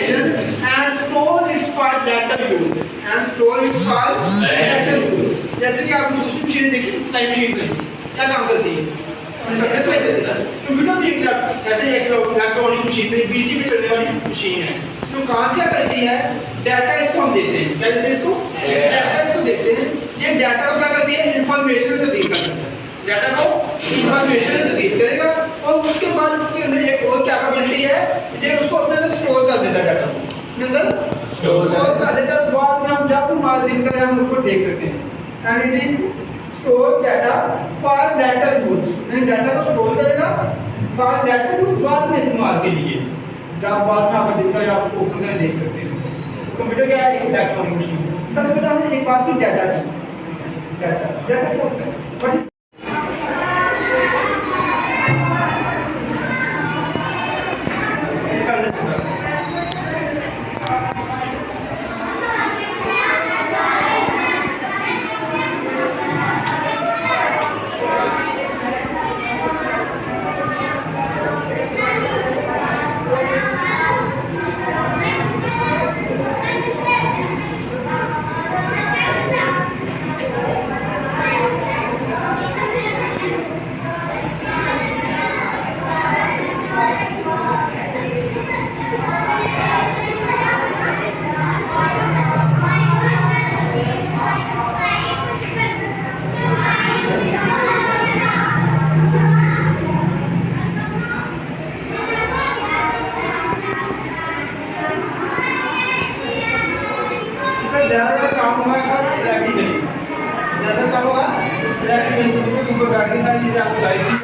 information and store its for later use and store its for later use। जैसे कि आपने दूसरी machine देखी स्लाइड मशीन में क्या काम करती है, कंप्यूटर भी ऐसे एक इलेक्ट्रॉनिक मशीन में बिजली पे चलने वाली मशीन है। तो काम क्या करती है, डाटा इसको हम देते हैं, क्या देते हैं इसको, डाटा इसको देते हैं। ये डाटा को क्या करती है, इंफॉर्मेशन में तब्दील कर देता है, डाटा को इंफॉर्मेशन में तब्दील करेगा और उसके बाद इसके अंदर एक और कैपेबिलिटी है जो उसको अपने अंदर स्टोर कर देता है, डाटा को अपने अंदर स्टोर कर देता है। बाद में हम जब हमारे दिन का हम उसको देख सकते हैं। And it is store data for later use, data को स्टोर करेगा फॉर लेटर यूज, बाद में इस्तेमाल के लिए, जब बाद में आपका दिन का आप उसको ओपन करके देख सकते हैं। कंप्यूटर क्या है, एक इलेक्ट्रॉनिक मशीन। सबसे पहले हमने एक बात की, डाटा की, डाटा क्या होता है,